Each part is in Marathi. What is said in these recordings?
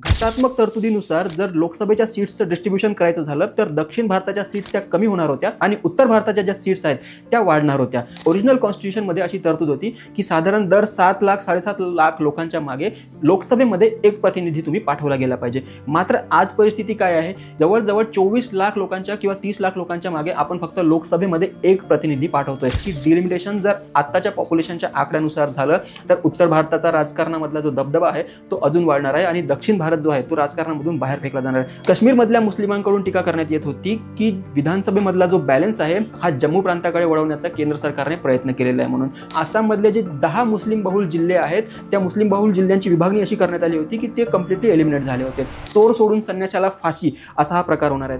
घटनात्मक तरतुदीनुसार जर लोकसभेच्या सीट्सचं डिस्ट्रीब्युशन करायचं झालं तर दक्षिण भारताच्या सीट्स त्या कमी होणार होत्या आणि उत्तर भारताच्या ज्या सीट्स आहेत त्या वाढणार होत्या। ओरिजिनल कॉन्स्टिट्यूशनमध्ये अशी तरतूद होती की साधारण दर 7 लाख 7.5 लाख लोकांच्या मागे लोकसभेमध्ये एक प्रतिनिधी तुम्ही पाठवला गेला पाहिजे। मात्र आज परिस्थिती काय आहे, जवळजवळ 24 लाख लोकांच्या किंवा 30 लाख लोकांच्या मागे आपण फक्त लोकसभेमध्ये एक प्रतिनिधी पाठवतोय। की डिलिमिटेशन जर आत्ताच्या पॉप्युलेशनच्या आकड्यानुसार झालं तर उत्तर भारताचा राजकारणामधला जो दबदबा आहे तो अजून वाढणार आहे आणि दक्षिण भारत जो आहे तो राजकारणामधून बाहेर फेकला जाणार आहे। काश्मीरमधल्या मुस्लिमांकडून टीका करण्यात येत होती की विधानसभेमधला जो बॅलन्स आहे हा जम्मू प्रांताकडे वळवण्याचा केंद्र सरकारने प्रयत्न केलेला आहे म्हणून। आसाममधले जे 10 मुस्लिम बहुल जिल्हे आहेत त्या मुस्लिम बहुल जिल्ह्यांची विभागणी अशी करण्यात आली होती की ते कम्प्लिटली एलिमिनेट झाले होते। चोर सोडून संन्याशाला फाशी असा हा प्रकार होणार आहे।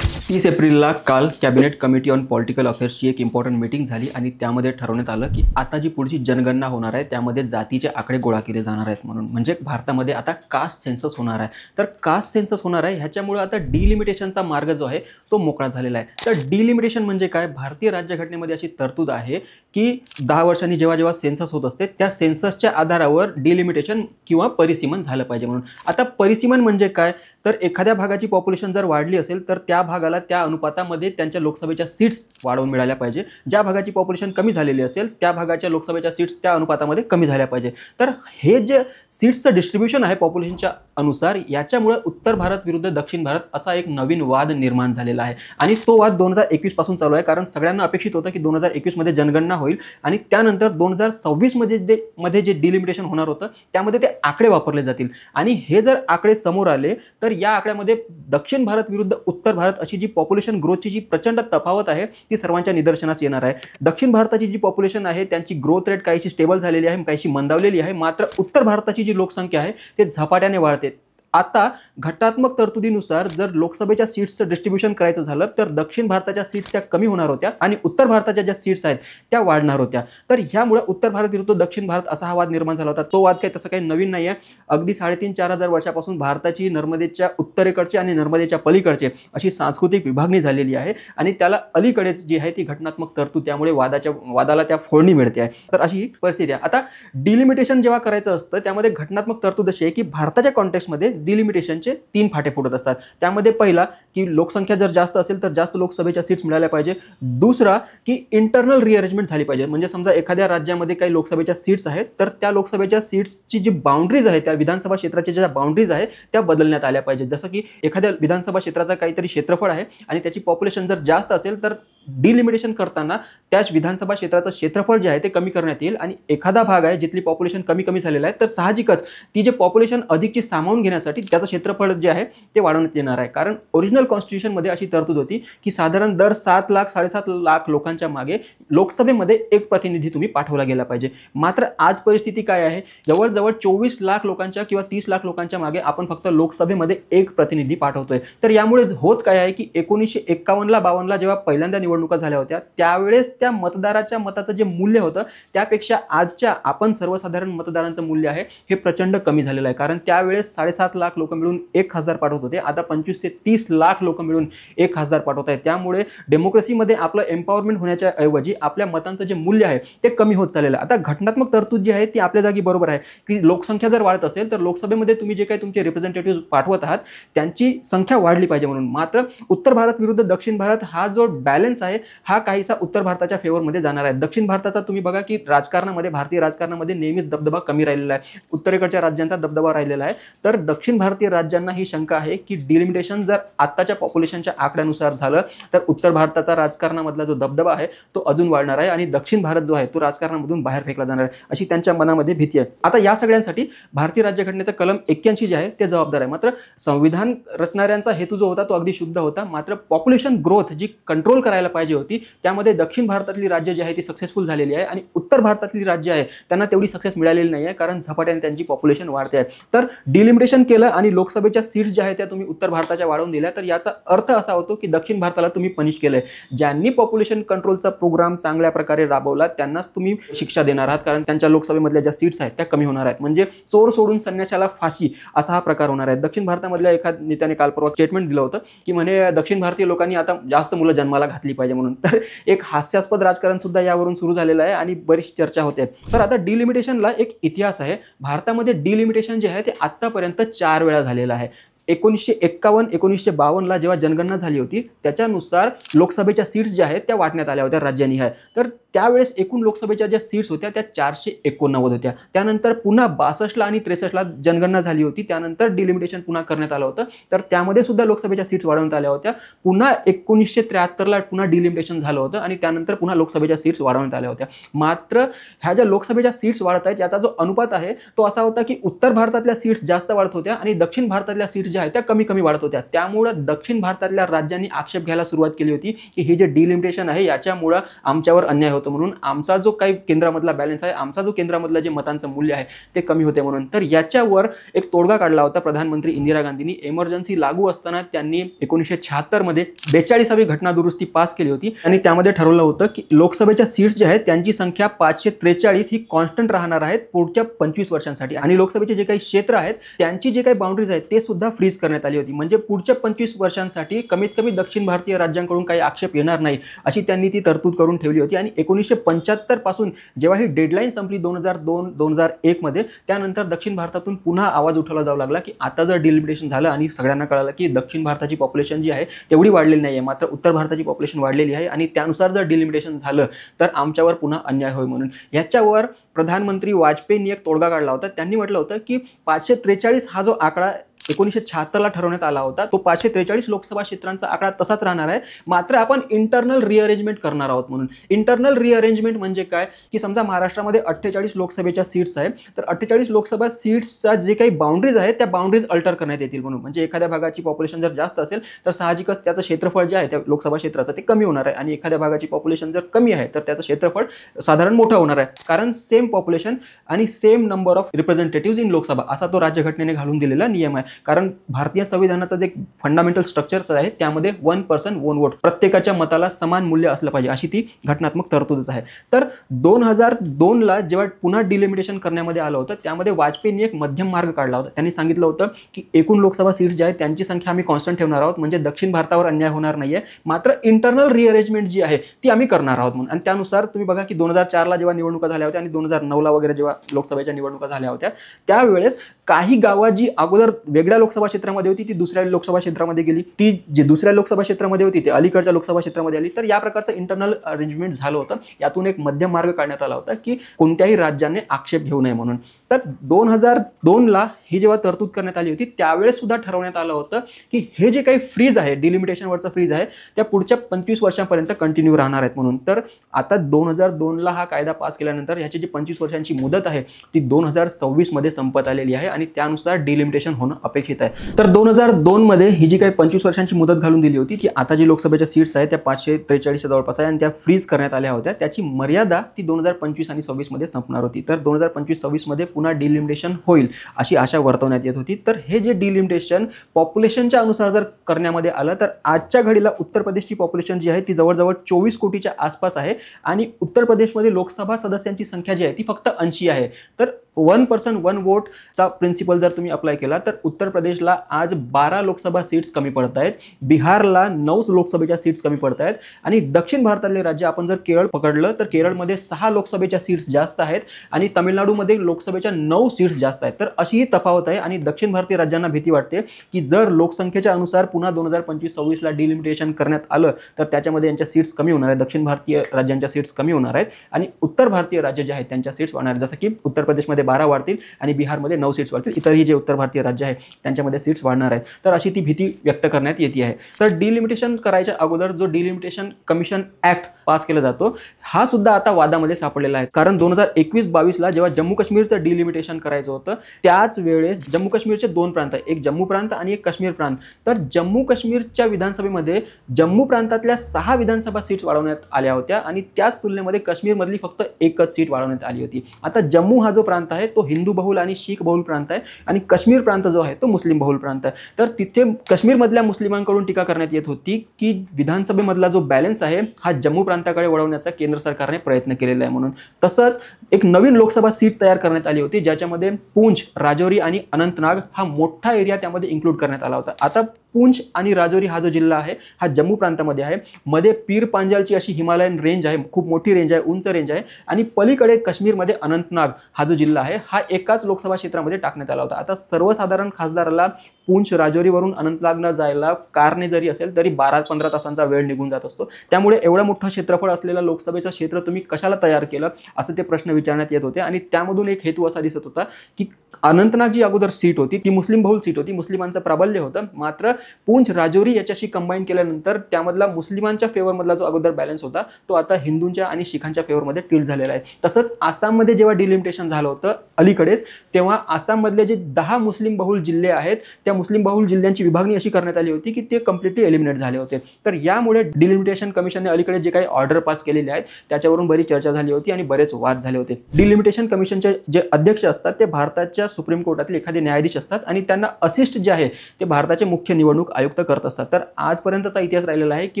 30 एप्रिलला काल कॅबिनेट कमिटी ऑन पॉलिटिकल अफेअर्सची एक इम्पॉर्टंट मीटिंग झाली आणि त्यामध्ये ठरवण्यात आलं की आता जी पुढची जनगणना होणार आहे त्यामध्ये जातीचे आकडे गोळा केले जाणार आहेत म्हणून। म्हणजे भारतामध्ये आता कास्ट सेन्सस होणार आहे। तर कास्ट सेन्सस होणार आहे ह्याच्यामुळे आता डिलिमिटेशनचा मार्ग जो आहे तो मोकळा झालेला आहे। तर डिलिमिटेशन म्हणजे काय, भारतीय राज्यघटनेमध्ये अशी तरतूद आहे की 10 वर्षांनी जेव्हा जेव्हा सेन्सस होत असते त्या सेन्ससच्या आधारावर डिलिमिटेशन किंवा परिसीमन झालं पाहिजे म्हणून। आता परिसीमन म्हणजे काय, तर एखाद्या भागाची पॉप्युलेशन जर वाढली असेल तर त्या भागाला त्या अनुपातामध्ये त्यांच्या लोकसभेच्या सीट्स वाढवून मिळाल्या पाहिजे। ज्या भागाची पॉप्युलेशन कमी झालेली असेल त्या भागाच्या लोकसभेच्या सीट्स त्या अनुपातामध्ये कमी झाल्या पाहिजे। तर हे जे सीट्सचं डिस्ट्रीब्युशन आहे पॉप्युलेशनच्या अनुसार याच्यामुळे उत्तर भारत विरुद्ध दक्षिण भारत असा एक नवीन वाद निर्माण झालेला आहे आणि तो वाद 2021 पासून चालू आहे। कारण सगळ्यांना अपेक्षित होतं की 2021 मध्ये जनगणना होईल आणि त्यानंतर 2026 मध्ये जे डिलिमिटेशन होणार होतं त्यामध्ये ते आकडे वापरले जातील आणि हे जर आकडे समोर आले तर या आकड्यामध्ये दक्षिण भारत विरुद्ध उत्तर भारत अशी जी पॉप्युलेशन ग्रोथची जी प्रचंड तफावत आहे ती सर्वांच्या निदर्शनास येणार आहे। दक्षिण भारताची जी पॉप्युलेशन आहे त्यांची ग्रोथ रेट काहीशी स्टेबल झालेली आहे, काहीशी मंदावलेली आहे, मात्र उत्तर भारताची जी लोकसंख्या आहे ते झपाट्याने वाढते। आता घटनात्मक तरतुदीनुसार जर लोकसभेच्या सीट्सचं डिस्ट्रीब्युशन करायचं झालं तर दक्षिण भारताच्या सीट्स त्या कमी होणार होत्या आणि उत्तर भारताच्या ज्या सीट्स आहेत त्या वाढणार होत्या। तर ह्यामुळे उत्तर भारत विरुद्ध दक्षिण भारत असा हा वाद निर्माण झाला होता। तो वाद काही तसं काही नवीन नाही आहे। अगदी 3,500-4,000 हजार वर्षापासून भारताची नर्मदेच्या उत्तरेकडची आणि नर्मदेच्या पलीकडचे अशी सांस्कृतिक विभागणी झालेली आहे आणि त्याला अलीकडेच जी आहे ती घटनात्मक तरतूद त्यामुळे वादाला त्या फोडणी मिळते आहे। तर अशी ही परिस्थिती आहे। आता डिलिमिटेशन जेव्हा करायचं असतं त्यामध्ये घटनात्मक तरतूद अशी आहे की भारताच्या कॉन्टेक्स्टमध्ये डिलिमिटेशनचे 3 फाटे फुटत असतात। त्यामध्ये पहिला की लोकसंख्या जर जास्त असेल तर जास्त लोकसभेच्या सीट्स मिळाल्या पाहिजे। दुसरा की इंटरनल रिअरेंजमेंट झाली पाहिजे, म्हणजे समजा एखाद्या राज्यामध्ये काही लोकसभेच्या सीट्स आहेत तर त्या लोकसभेच्या सीट्सची जी बाउंड्रीज आहे त्या विधानसभा क्षेत्राच्या ज्या बाउंड्रीज आहे त्या बदलण्यात आल्या पाहिजे। जसं की एखाद्या विधानसभा क्षेत्राचा काहीतरी क्षेत्रफळ आहे आणि त्याची पॉप्युलेशन जर जास्त असेल तर डिलिमिटेशन करताना त्याच विधानसभा क्षेत्राचं क्षेत्रफळ जे आहे ते कमी करण्यात येईल आणि एखादा भाग आहे जिथली पॉप्युलेशन कमी झालेलं आहे तर साहजिकच ती जे पॉप्युलेशन अधिकची सामावून घेण्यासाठी त्याचं क्षेत्रफळ जे आहे ते वाढवण्यात येणार आहे। कारण ओरिजिनल कॉन्स्टिट्यूशनमध्ये अशी तरतूद होती की साधारण दर 7 लाख 7.5 लाख लोकांच्या मागे लोकसभेमध्ये एक प्रतिनिधी तुम्ही पाठवला गेला पाहिजे। मात्र आज परिस्थिती काय आहे, जवळजवळ 24 लाख लोकांच्या किंवा 30 लाख लोकांच्या मागे आपण फक्त लोकसभेमध्ये एक प्रतिनिधी पाठवतोय। तर यामुळे होत काय आहे की 1951-52 जेव्हा पहिल्यांदा निवडणुका झाल्या होत्या त्यावेळेस त्या मतदाराच्या मताचं जे मूल्य होतं त्यापेक्षा आजच्या आपण सर्वसाधारण मतदारांचं मूल्य आहे हे प्रचंड कमी झालेलं आहे। कारण त्यावेळेस 7.5 लाख लोक मिळून 1,000 पाठवत होते, आता 25 ते 30 लाख लोक मिळून 1,000 पाठवत आहेत। त्यामुळे डेमोक्रेसीमध्ये आपलं एम्पॉवरमेंट होण्याच्या ऐवजी आपल्या मतांचं जे मूल्य आहे ते कमी होत चाललेलं आहे। आता घटनात्मक तरतूद जी आहे ती आपल्या जागी बरोबर आहे की लोकसंख्या जर वाढत असेल तर लोकसभेमध्ये तुम्ही जे काही तुमचे रिप्रेझेंटेटिव्ह पाठवत आहात त्यांची संख्या वाढली पाहिजे म्हणून। मात्र उत्तर भारत विरुद्ध दक्षिण भारत हा जो बॅलन्स आहे हा काहीसा उत्तर भारताच्या फेवरमध्ये जाणार आहे। दक्षिण भारताचा तुम्ही बघा की राजकारणामध्ये भारतीय राजकारणामध्ये नेहमीच दबदबा कमी राहिलेला आहे, उत्तरेकडच्या राज्यांचा दबदबा राहिलेला आहे। तर दक्षिण भारतीय राज्यांना ही शंका आहे की डिलिमिटेशन जर आत्ताच्या पॉप्युलेशनच्या आकड्यानुसार झालं तर उत्तर भारताचा राजकारणामधला जो दबदबा आहे तो अजून वाढणार आहे आणि दक्षिण भारत जो आहे तो राजकारणामधून बाहेर फेकला जाणार आहे अशी त्यांच्या मनामध्ये भीती आहे। आता या सगळ्यांसाठी भारतीय राज्यघटनेचा कलम 81 जे आहे ते जबाबदार आहे। मात्र संविधान रचणाऱ्यांचा हेतू जो होता तो अगदी शुद्ध होता, मात्र पॉप्युलेशन ग्रोथ जी कंट्रोल करायला पाहिजे होती त्यामध्ये दक्षिण भारतातली राज्य जी आहे ती सक्सेसफुल झालेली आहे आणि उत्तर भारतातली राज्य आहे त्यांना तेवढी सक्सेस मिळालेली नाही आहे कारण झपाट्याने त्यांची पॉप्युलेशन वाढते आहे। तर डिलिमिटेशन केलं आणि लोकसभेच्या सीट्स ज्या आहेत त्या तुम्ही उत्तर भारताच्या वाढवून दिल्या तर याचा अर्थ असा होतो की दक्षिण भारताला तुम्ही पनिश केलंय। ज्यांनी पॉप्युलेशन कंट्रोलचा प्रोग्राम चांगल्या प्रकारे राबवला त्यांनाच तुम्ही शिक्षा देणार आहात कारण त्यांच्या लोकसभेमधल्या ज्या सीट्स आहेत त्या कमी होणार आहेत। म्हणजे चोर सोडून संन्याशाला फाशी असा हा प्रकार होणार आहे। दक्षिण भारतामधल्या एका नेत्याने काल परवा स्टेटमेंट दिलं होतं की म्हणे दक्षिण भारतीय लोकांनी आता जास्त मुलं जन्माला घातली पाहिजे म्हणून। तर एक हास्यास्पद राजकारण सुद्धा यावरून सुरू झालेलं आहे आणि बरीच चर्चा होते। तर आता डिलिमिटेशनला एक इतिहास आहे। भारतामध्ये डिलिमिटेशन जे आहे ते आतापर्यंत 4 वेळा झालेला आहे. 1951 1952ला जेव्हा जनगणना झाली होती त्याच्यानुसार लोकसभेच्या सीट्स ज्या आहेत त्या वाटण्यात आल्या होत्या राज्यनिहाय. तर त्यावेळेस एकूण लोकसभेच्या ज्या सीट्स होत्या त्या 489 होत्या. त्यानंतर पुन्हा 62ला आणि 63ला जनगणना झाली होती. त्यानंतर डिलिमिटेशन पुन्हा करण्यात आलं होतं. तर त्यामध्ये सुद्धा लोकसभेच्या सीट्स वाढवण्यात आल्या होत्या. पुन्हा 1973ला पुन्हा डिलिमिटेशन झालं होतं आणि त्यानंतर पुन्हा लोकसभेच्या सीट्स वाढवण्यात आल्या होत्या. मात्र ह्या ज्या लोकसभेच्या सीट्स वाढत आहेत याचा जो अनुपात आहे तो असा होता की उत्तर भारतातल्या सीट्स जास्त वाढत होत्या आणि दक्षिण भारतातल्या सीट्स ज्या आहेत त्या कमी कमी वाढत होत्या. त्यामुळे दक्षिण भारतातल्या राज्यांनी आक्षेप घ्यायला सुरुवात केली होती की हे जे डिलिमिटेशन आहे याच्यामुळे आमच्यावर अन्याय होतो म्हणून, आमचा जो काही केंद्रामधला बॅलन्स आहे, आमचा जो केंद्रामधलं जे मतांचं मूल्य आहे ते कमी होते म्हणून. तर याच्यावर एक तोडगा काढला होता प्रधानमंत्री इंदिरा गांधींनी. इमर्जन्सी लागू असताना त्यांनी 1976 मध्ये 42वी घटना दुरुस्ती पास केली होती आणि त्यामध्ये ठरवलं होतं की लोकसभेच्या सीट्स ज्या आहेत त्यांची संख्या 543 ही कॉन्स्टंट राहणार आहेत पुढच्या 25 वर्षांसाठी आणि लोकसभेचे जे काही क्षेत्र आहेत त्यांची जे काही बाउंड्रीज आहेत ते सुद्धा फ्रीज करण्यात आली होती. म्हणजे पुढच्या 25 वर्षांसाठी कमीत कमी दक्षिण भारतीय राज्यांकडून काही आक्षेप येणार नाही अशी त्यांनी ती तरतूद करून ठेवली होती. आणि 1975 पासून जेव्हा ही डेडलाईन संपली 2002-2001 मध्ये, त्यानंतर दक्षिण भारतातून पुन्हा आवाज उठवला जाऊ लागला की आता जर डिलिमिटेशन झालं आणि सगळ्यांना कळालं की दक्षिण भारताची पॉप्युलेशन जी आहे तेवढी वाढलेली नाही आहे, मात्र उत्तर भारताची पॉप्युलेशन वाढलेली आहे आणि त्यानुसार जर डिलिमिटेशन झालं तर आमच्यावर पुन्हा अन्याय होईल म्हणून याच्यावर प्रधानमंत्री वाजपेयींनी एक तोडगा काढला होता. त्यांनी म्हटलं होतं की 543 हा जो आकडा 1976ला ठरवण्यात आला होता तो 543 लोकसभा क्षेत्रांचा आकडा तसाच राहणार आहे, मात्र आपण इंटरनल रिअरेंजमेंट करणार आहोत म्हणून. इंटरनल रिअरेंजमेंट म्हणजे काय की समजा महाराष्ट्रामध्ये 48 लोकसभेच्या सीट्स आहेत तर 48 लोकसभा सीट्सचा जे काही बाउंड्रीज आहेत त्या बाउंड्रीज अल्टर करण्यात येतील म्हणून. म्हणजे एखाद्या भागाची पॉप्युलेशन जर जास्त असेल तर साहजिकच त्याचं क्षेत्रफळ जे आहे त्या लोकसभा क्षेत्राचं ते कमी होणार आहे आणि एखाद्या भागाची पॉप्युलेशन जर कमी आहे तर त्याचं क्षेत्रफळ साधारण मोठं होणार आहे, कारण सेम पॉप्युलेशन आणि same number of representative in Lok Sabha असा तो राज्यघटनेने घालून दिलेला नियम आहे. कारण भारतीय संविधानाचं जे फंडामेंटल स्ट्रक्चर आहे त्यामध्ये 1 पर्सन 1 वोट, प्रत्येकाच्या मताला समान मूल्य असलं पाहिजे अशी ती घटनात्मक तरतूदच आहे. तर 2002ला जेव्हा पुन्हा डिलिमिटेशन करण्यामध्ये आलं होतं त्यामध्ये वाजपेयींनी एक मध्यम मार्ग काढला होता. त्यांनी सांगितलं होतं की एकूण लोकसभा सीट्स ज्या आहेत त्यांची संख्या आम्ही कॉन्स्टंट ठेवणार आहोत, म्हणजे दक्षिण भारतावर अन्याय होणार नाहीये, मात्र इंटरनल रिअरेंजमेंट जी आहे ती आम्ही करणार आहोत म्हणून. आणि त्यानुसार तुम्ही बघा की 2004ला जेव्हा निवडणुका झाल्या होत्या आणि 2009ला वगैरे जेव्हा लोकसभेच्या निवडणुका झाल्या होत्या त्यावेळेस काही गावं जी अगोदर वेगळ्या लोकसभा क्षेत्रामध्ये होती ती दुसऱ्या लोकसभा क्षेत्रामध्ये गेली, ती जी दुसऱ्या लोकसभा क्षेत्रामध्ये होती ती अलीकडच्या लोकसभा क्षेत्रामध्ये आली. तर या प्रकारचं इंटरनल अरेंजमेंट झालं होतं. यातून एक मध्यम मार्ग काढण्यात आला होता की कोणत्याही राज्याने आक्षेप घेऊ नये म्हणून. तर 2002ला ही जेव्हा तरतूद करण्यात आली होती त्यावेळेस सुद्धा ठरवण्यात आलं होतं की हे जे काही फ्रीज आहे डिलिमिटेशनवरचं फ्रीज आहे त्या पुढच्या 25 वर्षांपर्यंत कंटिन्यू राहणार आहेत म्हणून. तर आता 2002ला हा कायदा पास केल्यानंतर ह्याची जी 25 वर्षांची मुदत आहे ती 2026 मध्ये संपत आलेली आहे आणि त्यानुसार डिलिमिटेशन होणं अपेक्षित आहे. तर 2002 मध्ये ही जी काही 25 वर्षांची मुदत घालून दिली होती की आता जी लोकसभेच्या सीट्स आहेत त्या 543 जवळपास आहे आणि त्या फ्रीज करण्यात आल्या होत्या, त्याची मर्यादा ती 2025 आणि 26 मध्ये संपणार होती. तर 2025-26 मध्ये पुन्हा डिलिमिटेशन होईल अशी आशा वर्तवण्यात येत होती. तर हे जे डिलिमिटेशन पॉप्युलेशनच्या अनुसार जर करण्यामध्ये आलं तर आजच्या घडीला उत्तर प्रदेशची पॉप्युलेशन जी आहे ती जवळजवळ 24 कोटीच्या आसपास आहे आणि उत्तर प्रदेशमध्ये लोकसभा सदस्यांची संख्या जी आहे ती फक्त 80 आहे. तर 1 पर्सन 1 वोटचा प्रिन्सिपल जर तुम्ही अप्लाय केला तर उत्तर प्रदेशला आज 12 लोकसभा सीट्स कमी पडत आहेत, बिहारला 9 लोकसभेच्या सीट्स कमी पडत आहेत आणि दक्षिण भारतातले राज्य आपण जर केरळ पकडलं तर केरळमध्ये 6 लोकसभेच्या सीट्स जास्त आहेत आणि तामिळनाडूमध्ये लोकसभेच्या 9 सीट्स जास्त आहेत. तर अशी ही तफावत आहे आणि दक्षिण भारतीय राज्यांना भीती वाटते की जर लोकसंख्येच्या अनुसार पुन्हा 2025-26ला डिलिमिटेशन करण्यात आलं तर त्याच्यामध्ये यांच्या सीट्स कमी होणार आहेत, दक्षिण भारतीय राज्यांच्या सीट्स कमी होणार आहेत आणि उत्तर भारतीय राज्य जे आहेत त्यांच्या सीट्स वाढणार आहेत. जसं की उत्तर प्रदेशमध्ये 12 वाढतील आणि बिहारमध्ये 9 सीट्स वाढतील, इतरही जे उत्तर भारतीय राज्य आहे त्यांच्यामध्ये सीट्स वाढणार आहेत. तर अशी ती भीती व्यक्त करण्यात येते आहे. तर डिलिमिटेशन करायच्या अगोदर जो डिलिमिटेशन कमिशन ऍक्ट पास केला जातो हा सुद्धा आता वादामध्ये सापडलेला आहे. कारण 2021-22ला जेव्हा जम्मू काश्मीरचं डिलिमिटेशन करायचं होतं त्याच वेळेस जम्मू काश्मीरचे 2 प्रांत, एक जम्मू प्रांत आणि एक काश्मीर प्रांत. तर जम्मू काश्मीरच्या विधानसभेमध्ये जम्मू प्रांतातल्या 6 विधानसभा सीट्स वाढवण्यात आल्या होत्या आणि त्याच तुलनेमध्ये काश्मीरमधली फक्त एकच सीट वाढवण्यात आली होती. आता जम्मू हा जो प्रांत आहे तो हिंदू बहुल आणि शीख बहुल प्रांत आहे आणि काश्मीर प्रांत जो आहे तो मुस्लिम बहुल प्रांत आहे. तर तिथे काश्मीरमधल्या मुस्लिमांकडून टीका करण्यात येत होती की विधानसभेमधला जो बॅलन्स आहे हा जम्मू प्रांताकडे वळवण्याचा केंद्र सरकारने प्रयत्न केलेला आहे म्हणून. तसंच एक नवीन लोकसभा सीट तयार करण्यात आली होती ज्याच्यामध्ये पूंछ, राजौरी आणि अनंतनाग हा मोठा एरिया त्यामध्ये इन्क्लूड करण्यात आला होता. आता पूंछ आणि राजौरी हा जो जिल्हा आहे हा जम्मू प्रांतामध्ये आहे. मध्ये पीर पांजालची अशी हिमालयन रेंज आहे, खूप मोठी रेंज आहे, उंच रेंज आहे. आणि पलीकडे काश्मीरमध्ये अनंतनाग हा जो जिल्हा आहे हा एकाच लोकसभा क्षेत्रामध्ये टाकण्यात आला होता. आता सर्वसाधारण खासदाराला पूंछ राजौरीवरून अनंतनागला जायला कारने जरी असेल तरी 12-15 तासांचा वेळ निघून जात असतो. त्यामुळे एवढं मोठं क्षेत्रफळ असलेलं लोकसभेचं क्षेत्र तुम्ही कशाला तयार केलं असं ते प्रश्न विचारण्यात येत होते. आणि त्यामधून एक हेतू असा दिसत होता की अनंतनाग जी अगोदर सीट होती ती मुस्लिम बहुल सीट होती, मुस्लिमांचं प्राबल्य होतं. मात्र पूंछ राजौरी याच्याशी कंबाईन केल्यानंतर त्यामधला मुस्लिमांच्या फेवरमधला जो अगोदर बॅलन्स होता तो आता हिंदूंच्या आणि शिखांच्या फेवरमध्ये टिल्ट झालेला आहे. तसंच आसाममध्ये जेव्हा डिलिमिटेशन झालं होतं अलीकडेच, तेव्हा आसाममधले जे 10 मुस्लिम बहुल जिल्हे आहेत त्या मुस्लिम बहुल जिल्ह्यांची विभागणी अशी करण्यात आली होती की ते कम्प्लिटली एलिमिनेट झाले होते. तर यामुळे डिलिमिटेशन कमिशनने अलीकडे जे काही ऑर्डर पास केलेले आहेत त्याच्यावरून बरीच चर्चा झाली होती आणि बरेच वाद झाले होते. डिलिमिटेशन कमिशनचे जे अध्यक्ष असतात ते भारताच्या सुप्रीम कोर्टातील एखादे न्यायाधीश असतात आणि त्यांना असिस्ट जे आहे ते भारताचे मुख्य निवडणूक आयुक्त करत असतात. तर आजपर्यंतचा इतिहास राहिलेला आहे की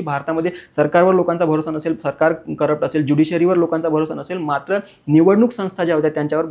भारतामध्ये सरकारवर लोकांचा भरोसा नसेल, सरकार करप्ट असेल, ज्युडिशरीवर लोकांचा भरोसा नसेल, मात्र निवडणूक संस्था ज्या होत्या त्यांच्यावर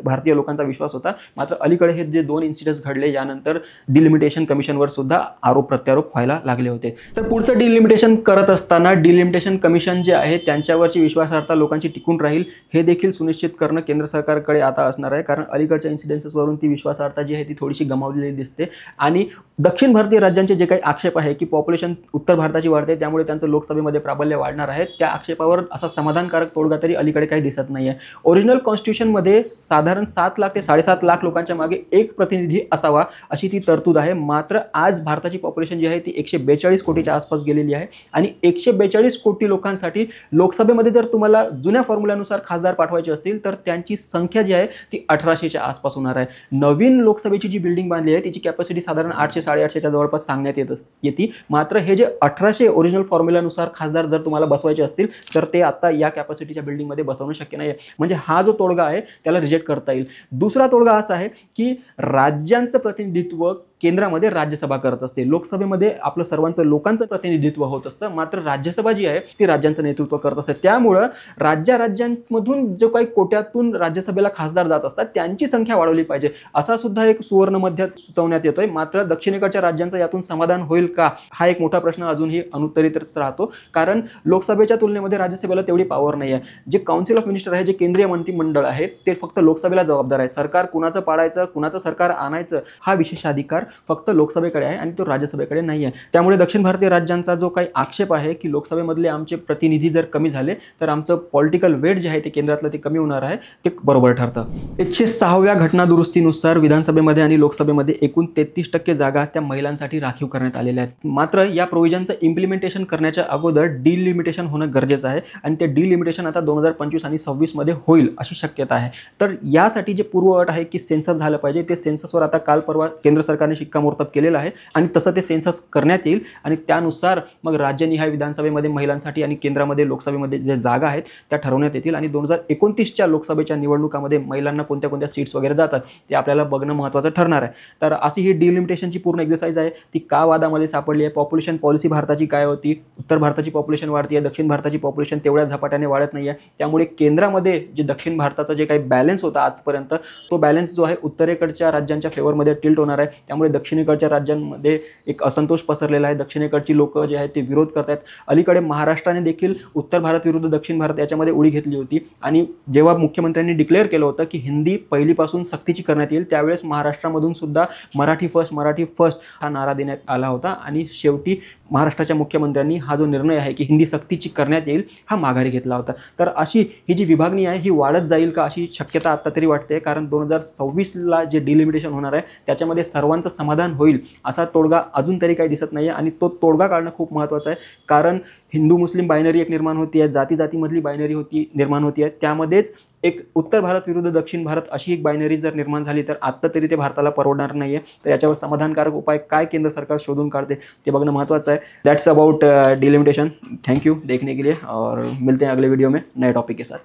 भारतीय लोकांचा विश्वास होता. मात्र अलीकडे हे जे 2 इन्सिडेंट्स घडले यानंतर डिलिमिटेशन कमिशनवर सुद्धा आरोप प्रत्यारोप व्हायला लागले होते. तर पुढचं डिलिमिटेशन करत असताना डिलिमिटेशन कमिशन जे आहे त्यांच्यावरची विश्वासार्हता लोकांची टिकून राहील हे देखील सुनिश्चित करणं केंद्र सरकारकडे आता असणार आहे. कारण अलीकडच्या इन्सिडेन्सेसवरून ती विश्वासार्हता जी आहे ती थोडीशी गमावलेली दिसते. आणि दक्षिण भारतीय राज्यांचे जे काही आक्षेप आहे की पॉप्युलेशन उत्तर भारताची वाढते त्यामुळे त्यांचं लोकसभेमध्ये प्राबल्य वाढणार आहे, त्या आक्षेपावर असा समाधानकारक तोडगा तरी अलीकडे काही दिसत नाही आहे. ओरिजिनल कॉन्स्टिट्यूशनमध्ये साधारण 7 लाख ते 7.5 लाख लोकांच्या मागे एक प्रतिनिधी असावा अशी ती तरतूद आहे. मात्र आज भारताची पॉप्युलेशन जी आहे ती 142 कोटीच्या आसपास गेलेली आहे. आणि 142 कोटी लोकांसाठी लोकसभेमध्ये जर तुम्हाला जुन्या फॉर्म्युल्यानुसार खासदार पाठवायचे असतील तर त्यांची संख्या जी आहे ती 1800च्या आसपास होणार आहे. नवीन लोकसभेची जी बिल्डिंग बांधली आहे तिची कॅपॅसिटी साधारण 800-850च्या जवळपास सांगण्यात येते. मात्र हे जे 1800 ओरिजिनल फॉर्म्युल्यानुसार खासदार जर तुम्हाला बसवायचे असतील तर ते आता या कॅपॅसिटीच्या बिल्डिंगमध्ये बसवणं शक्य नाही आहे. म्हणजे हा जो तोडगा आहे त्याला रिजेक्ट करता येईल. दुसरा तोडगा असा आहे की राज्यांचं प्रतिनिधित्व केंद्रामध्ये राज्यसभा करत असते, लोकसभेमध्ये आपलं सर्वांचं लोकांचं प्रतिनिधित्व होत असतं. मात्र राज्यसभा जी आहे ती राज्यांचं नेतृत्व करत असते. त्यामुळं राज्यांमधून जो काही कोट्यातून राज्यसभेला खासदार जात असतात त्यांची संख्या वाढवली पाहिजे असा सुद्धा एक सुवर्ण मध्य सुचवण्यात येतोय. मात्र दक्षिणेकडच्या राज्यांचं यातून समाधान होईल का हा एक मोठा प्रश्न अजूनही अनुत्तरितच राहतो. कारण लोकसभेच्या तुलनेमध्ये राज्यसभेला तेवढी पॉवर नाही आहे. जे काउन्सिल ऑफ मिनिस्टर आहे, जे केंद्रीय मंत्रिमंडळ आहे ते फक्त लोकसभेला जबाबदार आहे. सरकार कुणाचं पाडायचं, कुणाचं सरकार आणायचं हा विशेषाधिकार फक्त लोकसभेकडे आहे आणि तो राज्यसभेकडे नाही आहे. त्यामुळे दक्षिण भारतीय राज्यांचा जो काही आक्षेप आहे की लोकसभेमधले आमचे प्रतिनिधी जर कमी झाले तर आमचं पॉलिटिकल वेट जे आहे ते केंद्रातलं ते कमी होणार आहे, ते बरोबर ठरतं. 106व्या घटना दुरुस्तीनुसार विधानसभेमध्ये आणि लोकसभेमध्ये एकूण 33% जागा त्या महिलांसाठी राखीव करण्यात आलेल्या आहेत. मात्र या प्रोव्हिजनचं इम्प्लिमेंटेशन करण्याच्या अगोदर डिलिमिटेशन होणं गरजेचं आहे आणि ते डिलिमिटेशन आता 2025 आणि 26 मध्ये होईल अशी शक्यता आहे. तर यासाठी जे पूर्व अट आहे की सेन्सस झालं पाहिजे, ते सेन्ससवर आता काल परवा केंद्र सरकारने शिक्कामोर्तब केलेलं आहे आणि तसं ते सेन्सस करण्यात येईल आणि त्यानुसार मग राज्यनिहाय विधानसभेमध्ये महिलांसाठी आणि केंद्रामध्ये लोकसभेमध्ये जे जागा आहेत त्या ठरवण्यात येतील. आणि 2029च्या लोकसभेच्या निवडणुकामध्ये महिलांना कोणत्या कोणत्या सीट्स वगैरे जातात ते आपल्याला बघणं महत्त्वाचं ठरणार आहे. तर अशी ही डिलिमिटेशनची पूर्ण एक्सरसाइज आहे. ती का वादामध्ये सापडली आहे, पॉप्युलेशन पॉलिसी भारताची काय होती, उत्तर भारताची पॉप्युलेशन वाढती आहे, दक्षिण भारताची पॉप्युलेशन तेवढ्या झपाट्याने वाढत नाही आहे. त्यामुळे केंद्रामध्ये जे दक्षिण भारताचा जे काही बॅलन्स होता आजपर्यंत तो बॅलन्स जो आहे उत्तरेकडच्या राज्यांच्या फेवरमध्ये टिल्ट होणार आहे. त्यामुळे दक्षिणेकडच्या राज्यांमध्ये एक असंतोष पसरलेला आहे. दक्षिणेकडची लोक जे आहेत ते विरोध करत आहेत. अलीकडे महाराष्ट्राने देखील उत्तर भारत विरुद्ध दक्षिण भारत याच्यामध्ये उडी घेतली होती आणि जेव्हा मुख्यमंत्र्यांनी डिक्लेअर केलं होतं की हिंदी पहिलीपासून सक्तीची करण्यात येईल त्यावेळेस महाराष्ट्रामधून सुद्धा मराठी फर्स्ट हा नारा देण्यात आला होता आणि शेवटी महाराष्ट्राच्या मुख्यमंत्र्यांनी हा जो निर्णय आहे की हिंदी सक्तीची करण्यात येईल हा माघारी घेतला होता. तर अशी ही जी विभागणी आहे ही वाढत जाईल का अशी शक्यता आता तरी वाटते. कारण 2026ला जे डिलिमिटेशन होणार आहे त्याच्यामध्ये सर्वांचं समाधान होईल असा तोडगा अजून तरी काही दिसत नाही आहे आणि तो तोडगा काढणं खूप महत्त्वाचं आहे. कारण हिंदू मुस्लिम बायनरी एक निर्माण होती आहे, जाती जातीमधली बायनरी निर्माण होती आहे. त्यामध्येच एक उत्तर भारत विरुद्ध दक्षिण भारत अशी एक बायनरी जर निर्माण झाली तर आत्ता तरी ते भारताला परवडणार नाही आहे. तर याच्यावर समाधानकारक उपाय काय केंद्र सरकार शोधून काढते ते बघणं महत्त्वाचं आहे. That's about delimitation. Thank you देखने के लिए और मिलते हैं अगले वीडियो में नए टॉपिक के साथ.